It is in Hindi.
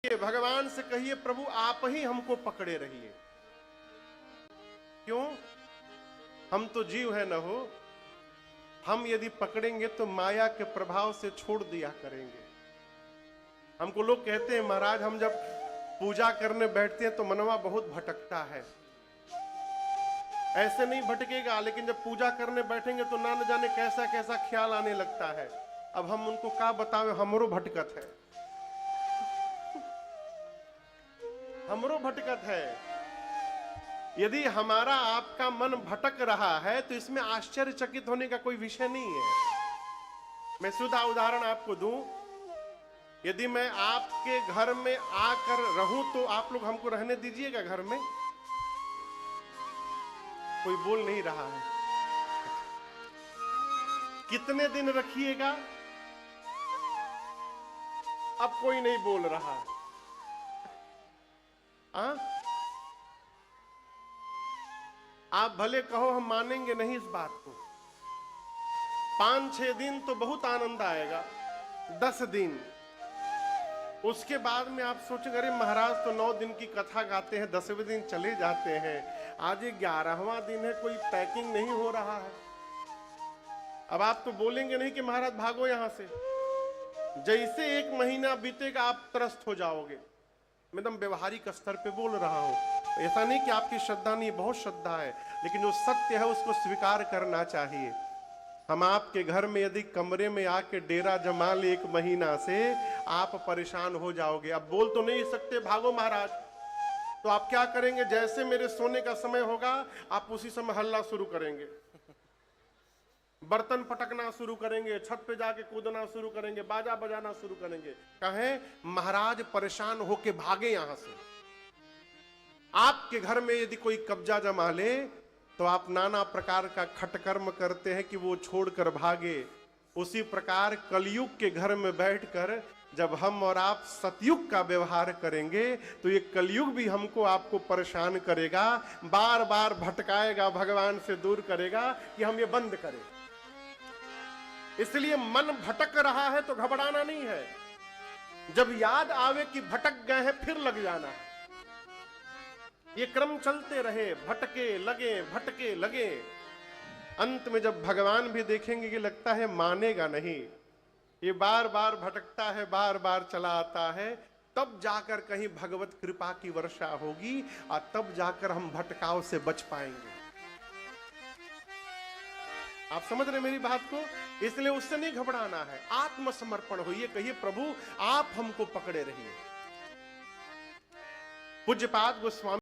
भगवान से कहिए प्रभु आप ही हमको पकड़े रहिए। क्यों? हम तो जीव है न हो, हम यदि पकड़ेंगे तो माया के प्रभाव से छोड़ दिया करेंगे। हमको लोग कहते हैं महाराज हम जब पूजा करने बैठते हैं तो मनवा बहुत भटकता है। ऐसे नहीं भटकेगा, लेकिन जब पूजा करने बैठेंगे तो ना न जाने कैसा कैसा ख्याल आने लगता है। अब हम उनको क्या बतावें, हमरो भटकत है, हमरो भटकत है। यदि हमारा आपका मन भटक रहा है तो इसमें आश्चर्यचकित होने का कोई विषय नहीं है। मैं सीधा उदाहरण आपको दूं, यदि मैं आपके घर में आकर रहूं तो आप लोग हमको रहने दीजिएगा घर में? कोई बोल नहीं रहा है। कितने दिन रखिएगा? अब कोई नहीं बोल रहा है। आप भले कहो हम मानेंगे नहीं इस बात को। 5-6 दिन तो बहुत आनंद आएगा, 10 दिन उसके बाद में आप सोचेंगे अरे महाराज तो 9 दिन की कथा गाते हैं, 10वें दिन चले जाते हैं, आज 11वां दिन है, कोई पैकिंग नहीं हो रहा है। अब आप तो बोलेंगे नहीं कि महाराज भागो यहां से। जैसे 1 महीना बीतेगा आप त्रस्त हो जाओगे। मैं एकदम व्यवहारिक स्तर पे बोल रहा हूं, ऐसा नहीं कि आपकी श्रद्धा नहीं, बहुत श्रद्धा है, लेकिन जो सत्य है उसको स्वीकार करना चाहिए। हम आपके घर में यदि कमरे में आके डेरा जमा ले 1 महीना से, आप परेशान हो जाओगे। अब बोल तो नहीं सकते भागो महाराज, तो आप क्या करेंगे? जैसे मेरे सोने का समय होगा आप उसी समय हल्ला शुरू करेंगे, बर्तन पटकना शुरू करेंगे, छत पे जाके कूदना शुरू करेंगे, बाजा बजाना शुरू करेंगे। कहें महाराज परेशान होके भागे यहां से। आपके घर में यदि कोई कब्जा जमा ले तो आप नाना प्रकार का खटकर्म करते हैं कि वो छोड़कर भागे। उसी प्रकार कलयुग के घर में बैठकर जब हम और आप सतयुग का व्यवहार करेंगे तो ये कलयुग भी हमको आपको परेशान करेगा, बार बार भटकाएगा, भगवान से दूर करेगा कि हम ये बंद करें। इसलिए मन भटक रहा है तो घबराना नहीं है। जब याद आवे कि भटक गए हैं फिर लग जाना है। ये क्रम चलते रहे, भटके लगे। अंत में जब भगवान भी देखेंगे कि लगता है मानेगा नहीं, ये बार बार भटकता है, बार बार चला आता है, तब जाकर कहीं भगवत कृपा की वर्षा होगी और तब जाकर हम भटकाव से बच पाएंगे। आप समझ रहे मेरी बात को? इसलिए उससे नहीं घबराना है, आत्मसमर्पण होइए, कहिए प्रभु आप हमको पकड़े रहिए। पूज्यपाद गोस्वामी